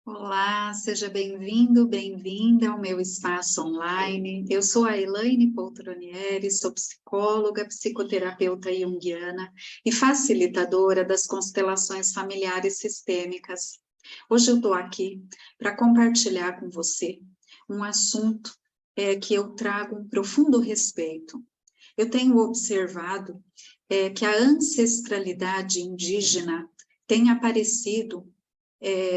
Olá, seja bem-vindo, bem-vinda ao meu espaço online. Eu sou a Elaine Poltronieri, sou psicóloga, psicoterapeuta junguiana e facilitadora das constelações familiares sistêmicas. Hoje eu estou aqui para compartilhar com você um assunto que eu trago um profundo respeito. Eu tenho observado que a ancestralidade indígena tem aparecido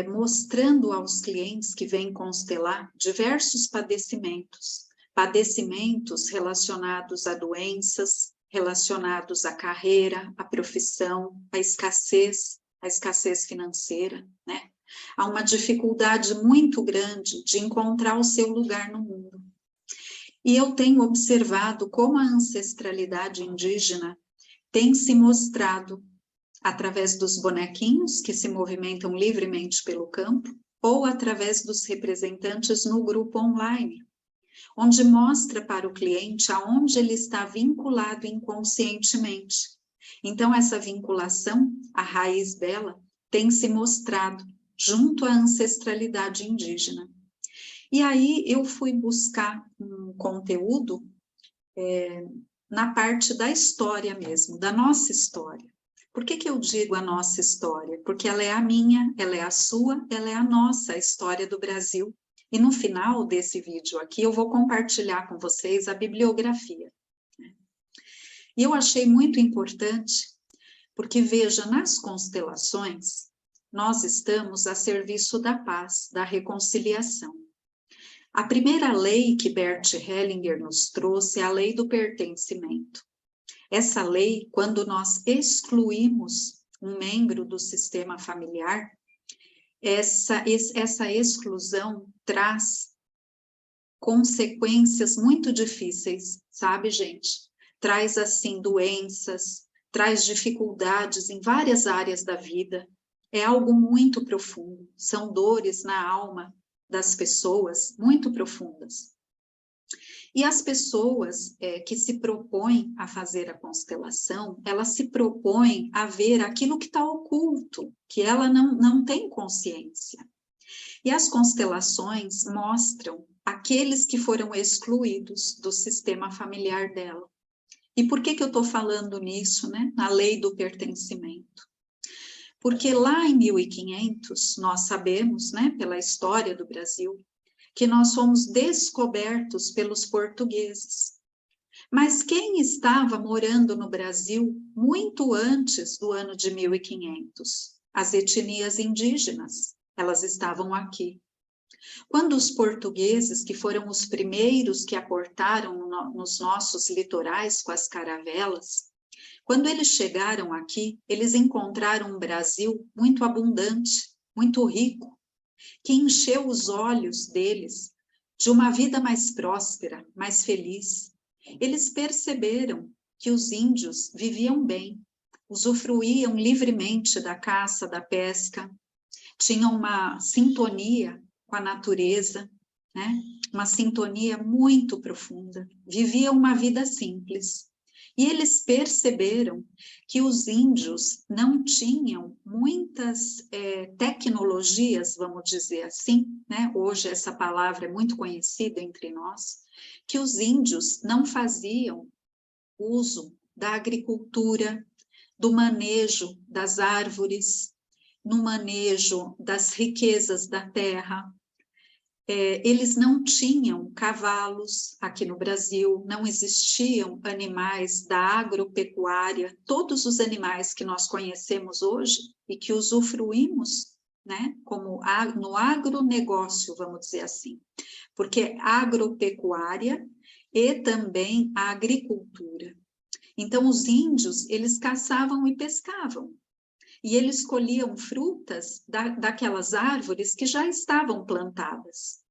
mostrando aos clientes que vêm constelar diversos padecimentos, padecimentos relacionados a doenças, relacionados à carreira, à profissão, à escassez financeira, né? Há uma dificuldade muito grande de encontrar o seu lugar no mundo. E eu tenho observado como a ancestralidade indígena tem se mostrado através dos bonequinhos que se movimentam livremente pelo campo, ou através dos representantes no grupo online, onde mostra para o cliente aonde ele está vinculado inconscientemente. Então, essa vinculação, a raiz dela, tem se mostrado junto à ancestralidade indígena. E aí eu fui buscar um conteúdo na parte da história mesmo, da nossa história. Por que eu digo a nossa história? Porque ela é a minha, ela é a sua, ela é a nossa, a história do Brasil. E no final desse vídeo aqui, eu vou compartilhar com vocês a bibliografia. E eu achei muito importante, porque veja, nas constelações, nós estamos a serviço da paz, da reconciliação. A primeira lei que Bert Hellinger nos trouxe é a lei do pertencimento. Essa lei, quando nós excluímos um membro do sistema familiar, essa exclusão traz consequências muito difíceis, sabe, gente? Traz, assim, doenças, traz dificuldades em várias áreas da vida. É algo muito profundo, são dores na alma das pessoas muito profundas. E as pessoas que se propõem a fazer a constelação, elas se propõem a ver aquilo que está oculto, que ela não tem consciência. E as constelações mostram aqueles que foram excluídos do sistema familiar dela. E por que eu estou falando nisso, né? Na lei do pertencimento? Porque lá em 1500, nós sabemos, né, pela história do Brasil, que nós fomos descobertos pelos portugueses. Mas quem estava morando no Brasil muito antes do ano de 1500? As etnias indígenas, elas estavam aqui. Quando os portugueses, que foram os primeiros que aportaram nos nossos litorais com as caravelas, quando eles chegaram aqui, eles encontraram um Brasil muito abundante, muito rico, que encheu os olhos deles de uma vida mais próspera, mais feliz. Eles perceberam que os índios viviam bem, usufruíam livremente da caça, da pesca, tinham uma sintonia com a natureza, né? Uma sintonia muito profunda, viviam uma vida simples. E eles perceberam que os índios não tinham muitas tecnologias, vamos dizer assim, né? Hoje essa palavra é muito conhecida entre nós, que os índios não faziam uso da agricultura, do manejo das árvores, no manejo das riquezas da terra. Eles não tinham cavalos aqui no Brasil, não existiam animais da agropecuária, todos os animais que nós conhecemos hoje e que usufruímos, né, como no agronegócio, vamos dizer assim, porque agropecuária e também a agricultura. Então, os índios, eles caçavam e pescavam, e eles colhiam frutas daquelas árvores que já estavam plantadas.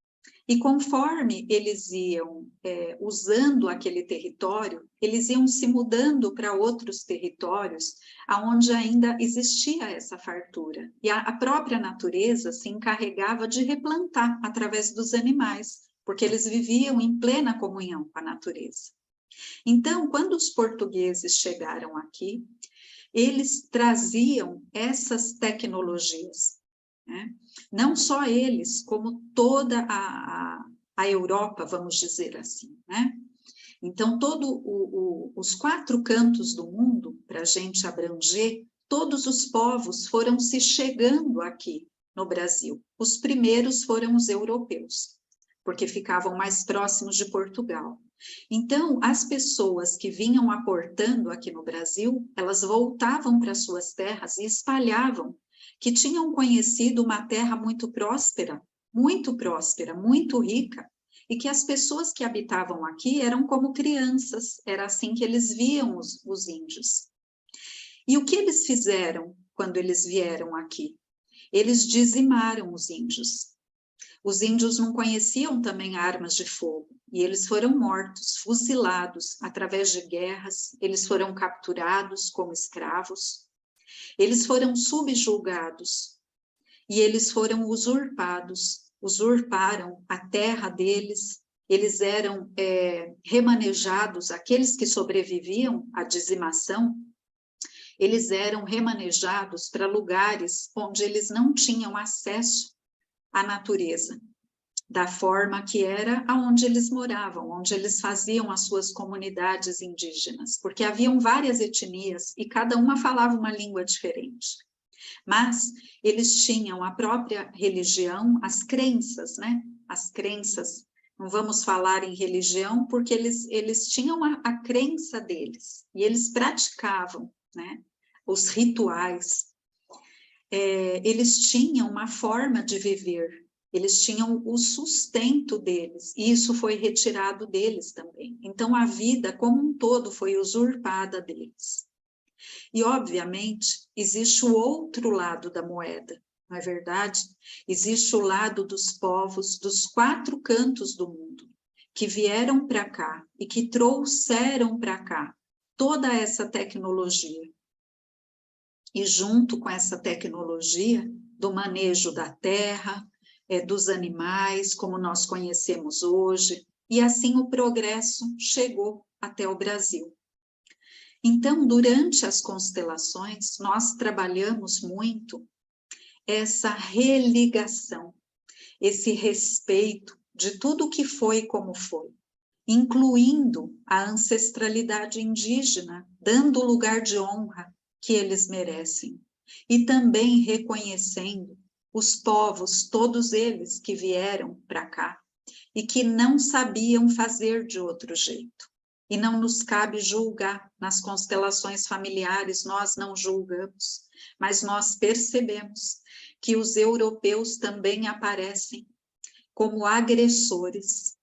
E conforme eles iam usando aquele território, eles iam se mudando para outros territórios, onde ainda existia essa fartura. E a própria natureza se encarregava de replantar através dos animais, porque eles viviam em plena comunhão com a natureza. Então, quando os portugueses chegaram aqui, eles traziam essas tecnologias. né? Não só eles, como toda a Europa, vamos dizer assim, né? Então, os 4 cantos do mundo, para a gente abranger, todos os povos foram se chegando aqui no Brasil. Os primeiros foram os europeus, porque ficavam mais próximos de Portugal. Então, as pessoas que vinham aportando aqui no Brasil, elas voltavam para suas terras e espalhavam que tinham conhecido uma terra muito próspera, muito rica, e que as pessoas que habitavam aqui eram como crianças, era assim que eles viam os índios. E o que eles fizeram quando eles vieram aqui? Eles dizimaram os índios. Os índios não conheciam também armas de fogo, e eles foram mortos, fuzilados através de guerras, eles foram capturados como escravos, eles foram subjugados, e eles foram usurparam a terra deles, eles eram remanejados, aqueles que sobreviviam à dizimação, eles eram remanejados para lugares onde eles não tinham acesso à natureza, da forma que era aonde eles moravam, onde eles faziam as suas comunidades indígenas, porque haviam várias etnias e cada uma falava uma língua diferente. Mas eles tinham a própria religião, as crenças, né? As crenças, não vamos falar em religião, porque eles tinham a crença deles, e eles praticavam, né? Os rituais. Eles tinham uma forma de viver, eles tinham o sustento deles, e isso foi retirado deles também. Então, a vida como um todo foi usurpada deles. E, obviamente, existe o outro lado da moeda, não é verdade? Existe o lado dos povos dos 4 cantos do mundo, que vieram para cá e que trouxeram para cá toda essa tecnologia. E junto com essa tecnologia do manejo da terra, dos animais, como nós conhecemos hoje, e assim o progresso chegou até o Brasil. Então, durante as constelações, nós trabalhamos muito essa religação, esse respeito de tudo que foi e como foi, incluindo a ancestralidade indígena, dando o lugar de honra que eles merecem, e também reconhecendo os povos, todos eles que vieram para cá, e que não sabiam fazer de outro jeito. E não nos cabe julgar nas constelações familiares, nós não julgamos, mas nós percebemos que os europeus também aparecem como agressores.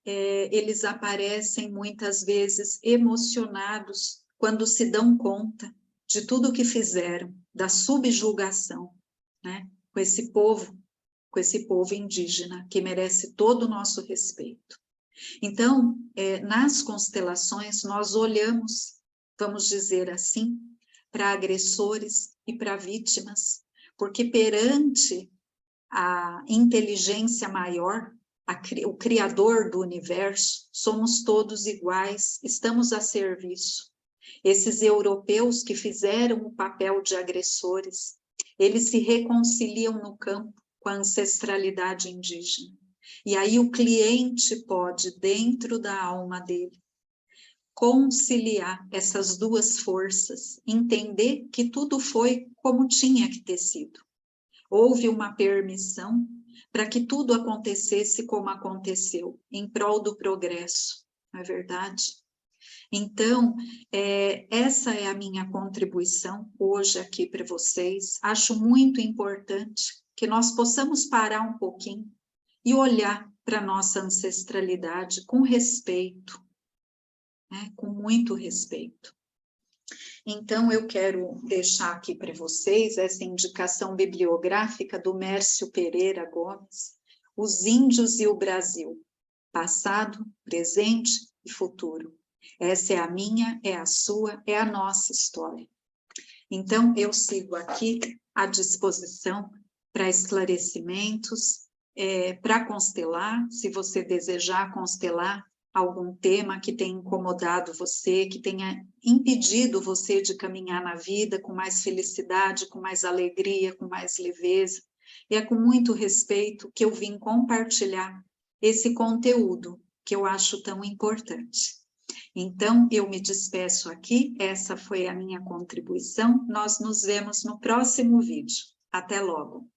Eles aparecem muitas vezes emocionados quando se dão conta de tudo que fizeram, da subjugação, né? com esse povo indígena, que merece todo o nosso respeito. Então, nas constelações, nós olhamos, vamos dizer assim, para agressores e para vítimas, porque perante a inteligência maior, o Criador do universo, somos todos iguais, estamos a serviço. Esses europeus que fizeram o papel de agressores, eles se reconciliam no campo com a ancestralidade indígena. E aí o cliente pode, dentro da alma dele, conciliar essas duas forças, entender que tudo foi como tinha que ter sido. Houve uma permissão para que tudo acontecesse como aconteceu, em prol do progresso, não é verdade? Então, essa é a minha contribuição hoje aqui para vocês. Acho muito importante que nós possamos parar um pouquinho e olhar para a nossa ancestralidade com respeito, né? Com muito respeito. Então, eu quero deixar aqui para vocês essa indicação bibliográfica do Mércio Pereira Gomes, Os Índios e o Brasil, Passado, Presente e Futuro. Essa é a minha, é a sua, é a nossa história. Então, eu sigo aqui à disposição para esclarecimentos, para constelar, se você desejar constelar algum tema que tenha incomodado você, que tenha impedido você de caminhar na vida com mais felicidade, com mais alegria, com mais leveza, E é com muito respeito que eu vim compartilhar esse conteúdo que eu acho tão importante. Então, eu me despeço aqui, essa foi a minha contribuição, nós nos vemos no próximo vídeo. Até logo!